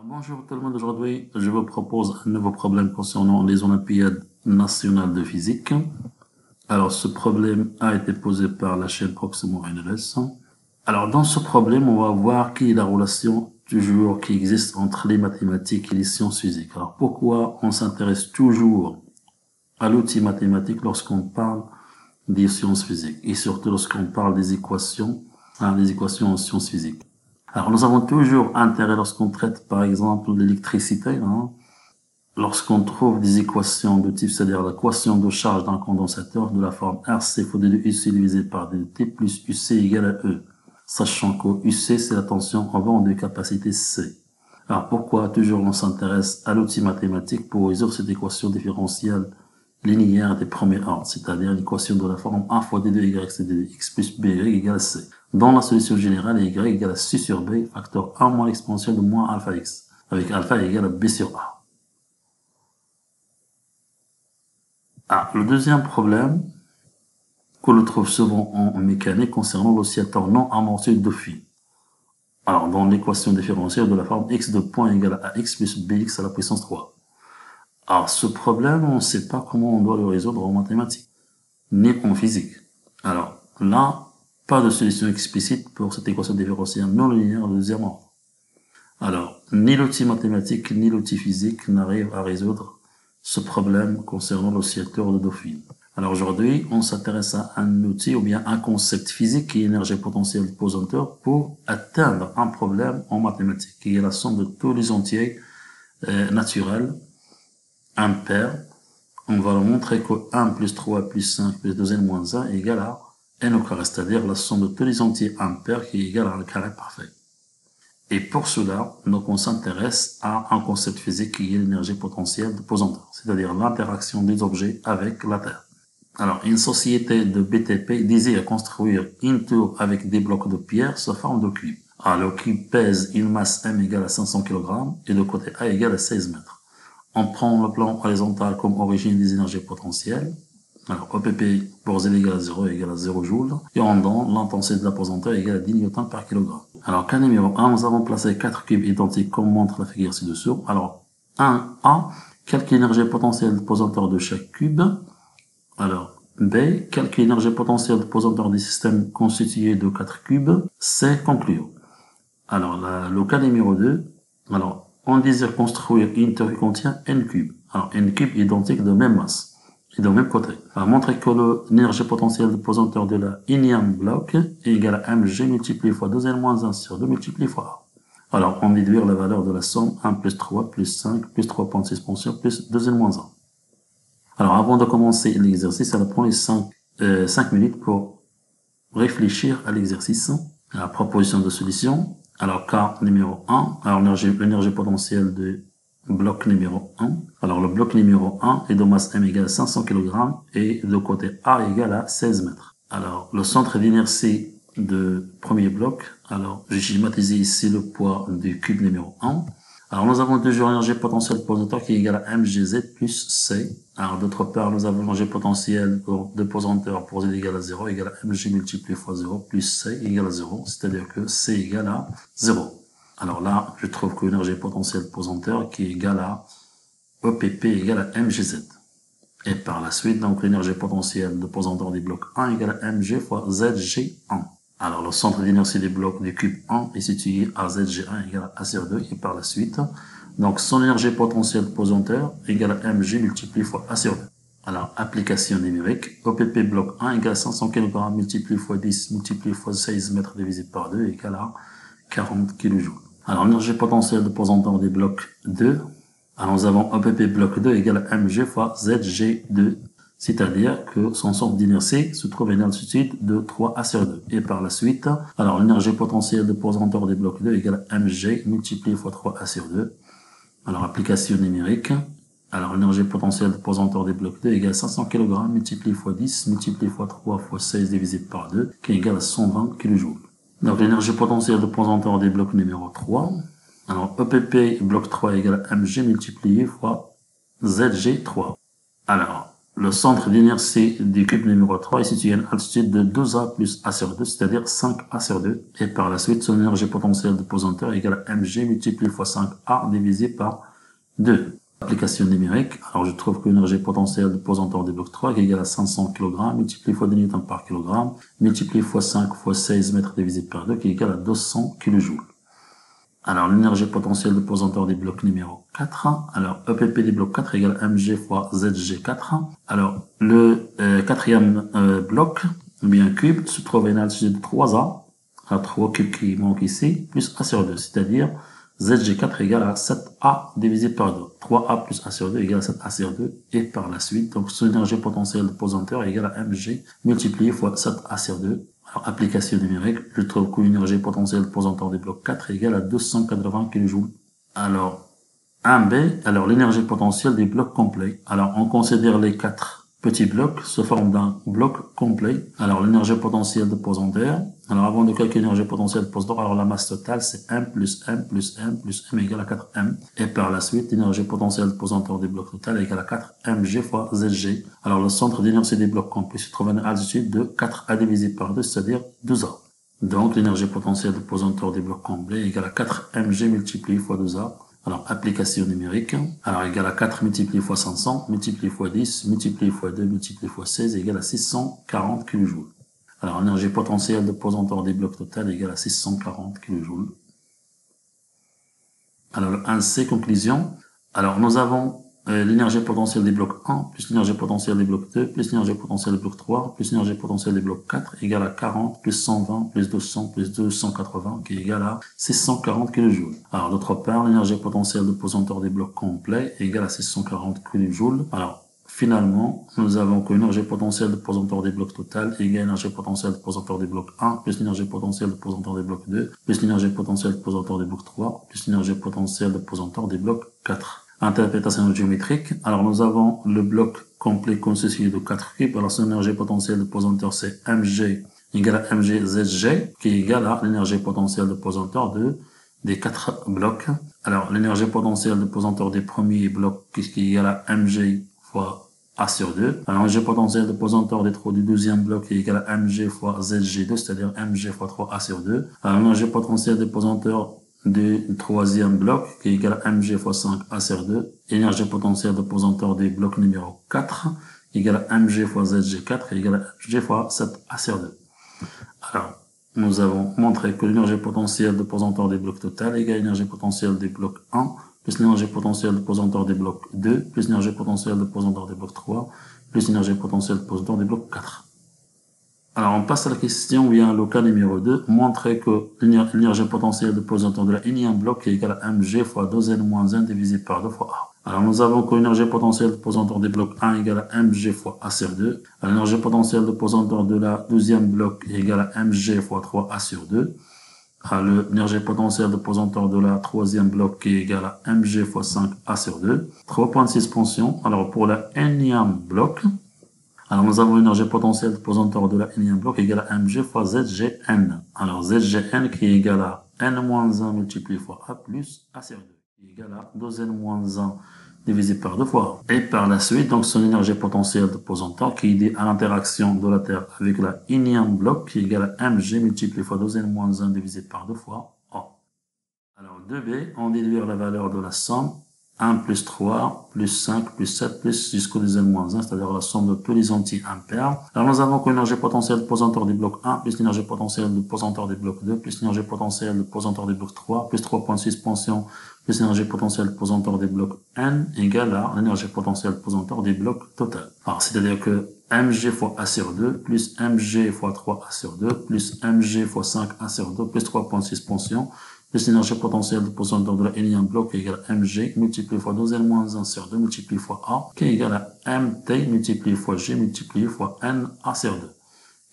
Alors, bonjour tout le monde, aujourd'hui je vous propose un nouveau problème concernant les Olympiades nationales de physique. Alors ce problème a été posé par la chaîne Proximo NLS. Alors dans ce problème on va voir quelle est la relation toujours qui existe entre les mathématiques et les sciences physiques. Alors pourquoi on s'intéresse toujours à l'outil mathématique lorsqu'on parle des sciences physiques et surtout lorsqu'on parle des équations, les équations en sciences physiques. Alors, nous avons toujours intérêt lorsqu'on traite, par exemple, l'électricité, lorsqu'on trouve des équations de type, c'est-à-dire l'équation de charge d'un condensateur de la forme RC fois UC divisé par dt plus UC égale à E, sachant que UC, c'est la tension en bande de capacité C. Alors, pourquoi toujours on s'intéresse à l'outil mathématique pour résoudre cette équation différentielle linéaire des premiers ordres, c'est-à-dire l'équation de la forme 1 fois d2 y c'est x plus b égale c. Dans la solution générale, y égale à c sur b, facteur 1 moins l'exponentielle de moins alpha x, avec alpha égale à b sur a. Le deuxième problème que l'on trouve souvent en mécanique concernant l'oscillateur non amorti de phi. Alors, dans l'équation différentielle de la forme x de point égale à x plus bx à la puissance 3. Alors, ce problème, on ne sait pas comment on doit le résoudre en mathématiques, ni en physique. Alors, là, pas de solution explicite pour cette équation différentielle non linéaire de deuxième ordre. Alors, ni l'outil mathématique, ni l'outil physique n'arrivent à résoudre ce problème concernant l'oscillateur de Dauphine. Alors aujourd'hui, on s'intéresse à un outil ou bien un concept physique qui est énergie potentielle de pesanteur pour atteindre un problème en mathématiques, qui est la somme de tous les entiers naturels impairs. On va leur montrer que 1 plus 3 plus 5 plus 2n moins 1 est égal à n au carré, c'est-à-dire la somme de tous les entiers impairs qui est égale à un carré parfait. Et pour cela, donc on s'intéresse à un concept physique qui est l'énergie potentielle de pesanteur, c'est-à-dire l'interaction des objets avec la Terre. Alors, une société de BTP désire construire une tour avec des blocs de pierre sous forme de cube. Alors, le cube pèse une masse m égale à 500 kg et le côté A égale à 16 mètres. On prend le plan horizontal comme origine des énergies potentielles. Alors, OPP pour Z égale à 0 égale à 0 joules. Et en donne l'intensité de la pesanteur égale à 10 newtons par kilogramme. Alors, cas numéro 1, nous avons placé 4 cubes identiques comme montre la figure ci-dessous. Alors, 1A, calcule l'énergie potentielle de pesanteur de chaque cube. Alors, B, calcule l'énergie potentielle de pesanteur du système constitué de 4 cubes. C, conclure. Alors, le cas numéro 2, alors, on désire construire une tour qui contient n cubes. Alors, n cubes identiques de même masse et de même côté. Alors, montrer que l'énergie potentielle de pesanteur de la énième bloc est égale à mg multiplié fois 2n moins 1 sur 2 multiplié fois A. Alors, on déduire la valeur de la somme 1 plus 3 plus 5 plus 3.6 exponentielle plus 2n moins 1. Alors, avant de commencer l'exercice, elle prend les 5 minutes pour réfléchir à l'exercice, à la proposition de solution. Alors, cas numéro 1, alors l'énergie potentielle de bloc numéro 1. Alors, le bloc numéro 1 est de masse m égale à 500 kg et de côté A égale à 16 mètres. Alors, le centre d'inertie de premier bloc, alors j'ai schématisé ici le poids du cube numéro 1. Alors, nous avons toujours l'énergie potentielle de pesanteur qui est égale à mgz plus c. Alors, d'autre part, nous avons l'énergie potentielle de pesanteur pour z égale à 0 égale à mg multiplié fois 0 plus c égale à 0, c'est-à-dire que c égale à 0. Alors là, je trouve que l'énergie potentielle de pesanteur qui est égale à EPP égale à mgz. Et par la suite, donc, l'énergie potentielle de pesanteur du bloc 1 égale à mg fois zg1. Alors, le centre d'inertie des blocs du cube 1 est situé à zg1 égale à A sur 2, et par la suite, donc, son énergie potentielle de pesanteur égale à mg multiplié fois A sur 2. Alors, application numérique, OPP bloc 1 égale à 500 kg multiplié fois 10 multiplié fois 16 mètres divisé par 2 égale à 40 kJ. Alors, l'énergie potentielle de pesanteur des blocs 2, alors nous avons OPP bloc 2 égale à mg fois zg2, c'est-à-dire que son centre d'inertie se trouve à une altitude de 3A sur 2. Et par la suite, alors l'énergie potentielle de pesanteur des blocs 2 égale à mg multiplié fois 3A sur 2. Alors, application numérique, alors l'énergie potentielle de pesanteur des blocs 2 égale à 500 kg multiplié fois 10 multiplié fois 3 fois 16 divisé par 2 qui est égal à 120 kJ. Donc, l'énergie potentielle de pesanteur des blocs numéro 3, alors EPP bloc 3 égale à mg multiplié fois zg3. Alors, le centre d'inertie du cube numéro 3 est situé à une altitude de 2A plus A sur 2, c'est-à-dire 5A sur 2. Et par la suite, son énergie potentielle de pesanteur est égale à mg multiplié fois 5A divisé par 2. Application numérique. Alors, je trouve que l'énergie potentielle de pesanteur du bloc 3 est égale à 500 kg multiplié fois 2 newtons par kg multiplié fois 5 fois 16 mètres divisé par 2 qui est égal à 200 kJ. Alors, l'énergie potentielle de pesanteur du bloc numéro 4. Alors, EPP du bloc 4 égale mg fois zg4. Alors, le quatrième bloc, ou bien cube, se trouve à une altitude de 3A. Alors, 3 cubes qui manquent ici, plus A sur 2, c'est-à-dire zg4 égale à 7A divisé par 2. 3A plus A sur 2 égale à 7A sur 2. Et par la suite, donc, son énergie potentielle de pesanteur est égale à mg multiplié fois 7A sur 2. Alors, application numérique, je trouve que l'énergie potentielle de pesanteur des blocs 4 est égale à 280 kJ. Alors, 1B, alors l'énergie potentielle des blocs complets. Alors, on considère les 4 petits blocs sous forme d'un bloc complet. Alors, l'énergie potentielle de pesanteur. Alors, avant de calculer l'énergie potentielle de pesanteur, alors la masse totale, c'est M plus M plus M plus M égale à 4M. Et par la suite, l'énergie potentielle de pesanteur des blocs total est égale à 4mg fois zg. Alors, le centre d'inertie des blocs complets se trouve à une altitude de 4A divisé par 2, c'est-à-dire 2A. Donc, l'énergie potentielle de pesanteur des blocs complets est égale à 4mg multiplié fois 2A. Alors, application numérique. Alors, égal à 4 multiplié fois 500, multiplié fois 10, multiplié fois 2, multiplié fois 16, égale à 640 kJ. Alors, énergie potentielle de pesanteur des blocs total égale à 640 kJ. Alors, le 1C, conclusion. Alors, nous avons l'énergie potentielle des blocs 1, plus l'énergie potentielle des blocs 2, plus l'énergie potentielle des blocs 3, plus l'énergie potentielle des blocs 4, égale à 40, plus 120, plus 200, plus 280, qui est égal à 640 kJ. Alors, d'autre part, l'énergie potentielle de pesanteur des blocs complets est égale à 640 kJ. Alors, finalement, nous avons que l'énergie potentielle de pesanteur des blocs total est égale à l'énergie potentielle de pesanteur des blocs 1, plus l'énergie potentielle de pesanteur des blocs 2, plus l'énergie potentielle de pesanteur des blocs 3, plus l'énergie potentielle de pesanteur des blocs 4. Interprétation géométrique. Alors, nous avons le bloc complet constitué de 4 cubes. Alors, son énergie potentielle de pesanteur, c'est mg égale à mg zg, qui est égal à l'énergie potentielle de pesanteur des 4 blocs. Alors, l'énergie potentielle de pesanteur des premiers blocs, qui est égal à mg fois A sur 2. Alors, l'énergie potentielle de pesanteur du deuxième bloc est égal à mg fois zg2, c'est-à-dire mg fois 3A sur 2. Alors, l'énergie potentielle de pesanteur du troisième bloc qui est égal à mg fois 5A sur 2. Énergie potentielle de pesanteur du bloc numéro 4 égale à mg fois zg4 égale à mg fois 7A sur 2. Alors, nous avons montré que l'énergie potentielle de pesanteur des blocs total égale à l'énergie potentielle des blocs 1 plus l'énergie potentielle de pesanteur des blocs 2 plus l'énergie potentielle de pesanteur des blocs 3 plus l'énergie potentielle de pesanteur des blocs 4. Alors, on passe à la question, ou bien le cas numéro 2, montrer que l'énergie potentielle de pesanteur de la énième bloc est égale à mg fois 2n moins 1 divisé par 2 fois A. Alors, nous avons que l'énergie potentielle de pesanteur des blocs 1 est égale à mg fois A sur 2. L'énergie potentielle de pesanteur de la deuxième bloc est égale à mg fois 3A sur 2. L'énergie potentielle de pesanteur de la troisième bloc est égale à mg fois 5A sur 2. 3.6 pensions. Alors, pour la énième bloc, alors, nous avons l'énergie potentielle de pesanteur de la énième bloc égale à mg fois zgn. Alors, zgn qui est égal à n-1 multiplié fois A plus A sur 2, qui est égal à 2n-1 divisé par 2 fois A. Et par la suite, donc, son énergie potentielle de pesanteur qui est liée à l'interaction de la Terre avec la énième bloc qui est égal à mg multiplié fois 2n-1 divisé par 2 fois A. Alors, 2b, on déduire la valeur de la somme 1 plus 3, plus 5, plus 7, plus jusqu'au 2n-1, c'est-à-dire la somme de tous les anti-ampères. Alors, nous avons que l'énergie potentielle de pesanteur du bloc 1, plus l'énergie potentielle de pesanteur du bloc 2, plus l'énergie potentielle de pesanteur du bloc 3, plus 3.6 pensions, plus l'énergie potentielle de pesanteur des blocs n, égale à l'énergie potentielle de pesanteur des blocs total. Alors, c'est-à-dire que mg fois A sur 2, plus mg fois 3A sur 2, plus mg fois 5A sur 2, plus 3.6 pensions, plus l'énergie potentielle de pesanteur de la énième bloc qui est égale à mg multiplié fois 2n-1 sur 2 multiplié fois A qui est égal à mt multiplié fois g multiplié fois n A sur 2.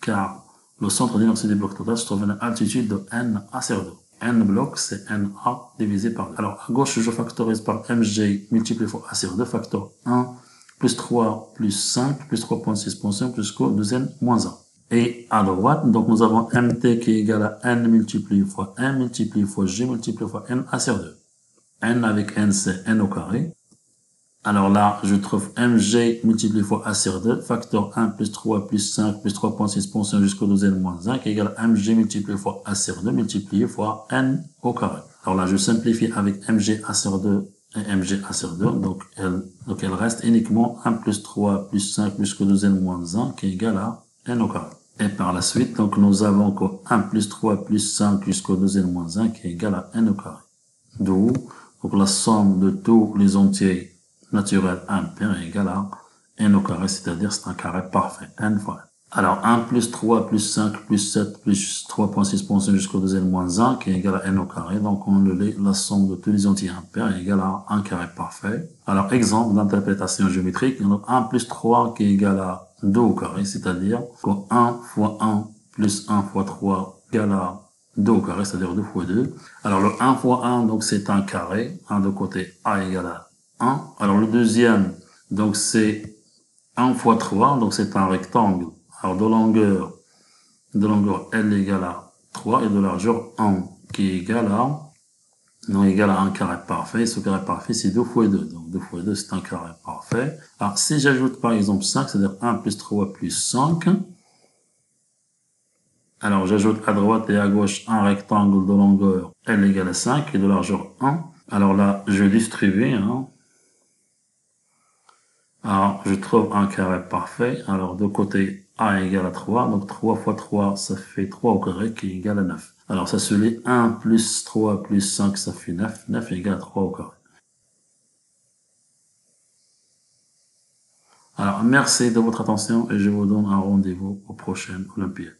Car le centre d'inertie des blocs total se trouve à une altitude de n A sur 2. n bloc c'est n A divisé par 2. Alors à gauche je factorise par mg multiplié fois A sur 2 facteur 1 plus 3 plus 5 plus 3.6 pensions plus jusqu'au 2n-1. Et à droite, donc nous avons mt qui est égal à n multiplié fois n multiplié fois g multiplié fois n A sur 2. n avec n c'est n au carré. Alors là, je trouve mg multiplié fois a sur 2, facteur 1 plus 3 plus 5 plus 3,6 pour 5 jusqu'au 2n moins 1, qui égale mg multiplié fois a sur 2 multiplié fois n au carré. Alors là, je simplifie avec mg a sur 2 et mg a sur 2, donc elle reste uniquement 1 plus 3 plus 5 plus que 2n moins 1, qui est égal à n au carré. Et par la suite, donc nous avons encore 1 plus 3 plus 5 jusqu'au 2n moins 1, qui est égal à n au carré. D'où donc la somme de tous les entiers naturels impairs est égale à n au carré, c'est-à-dire c'est un carré parfait, n fois n. Alors 1 plus 3 plus 5 plus 7 plus 3,6 pour 5 jusqu'au 2n moins 1 qui est égal à n au carré. Donc on le lit, la somme de tous les entiers impairs est égale à un carré parfait. Alors exemple d'interprétation géométrique, donc 1 plus 3 qui est égal à 2 au carré, c'est-à-dire que 1 fois 1 plus 1 fois 3 égale à 2 au carré, c'est-à-dire 2 fois 2. Alors le 1 fois 1, donc c'est un carré, de côté a égale à 1. Alors le deuxième, donc c'est 1 fois 3, donc c'est un rectangle. Alors de longueur L égale à 3 et de largeur 1 qui est égal à un carré parfait. Ce carré parfait c'est 2 fois 2. Donc 2 fois 2 c'est un carré parfait. Alors si j'ajoute par exemple 5, c'est-à-dire 1 plus 3 plus 5. Alors j'ajoute à droite et à gauche un rectangle de longueur L égale à 5 et de largeur 1. Alors là je distribue. Alors, je trouve un carré parfait. Alors, de côté, a égale à 3. Donc, 3 fois 3, ça fait 3 au carré qui est égal à 9. Alors, ça se lit 1 plus 3 plus 5, ça fait 9. 9 égale à 3 au carré. Alors, merci de votre attention et je vous donne un rendez-vous aux prochaines Olympiades.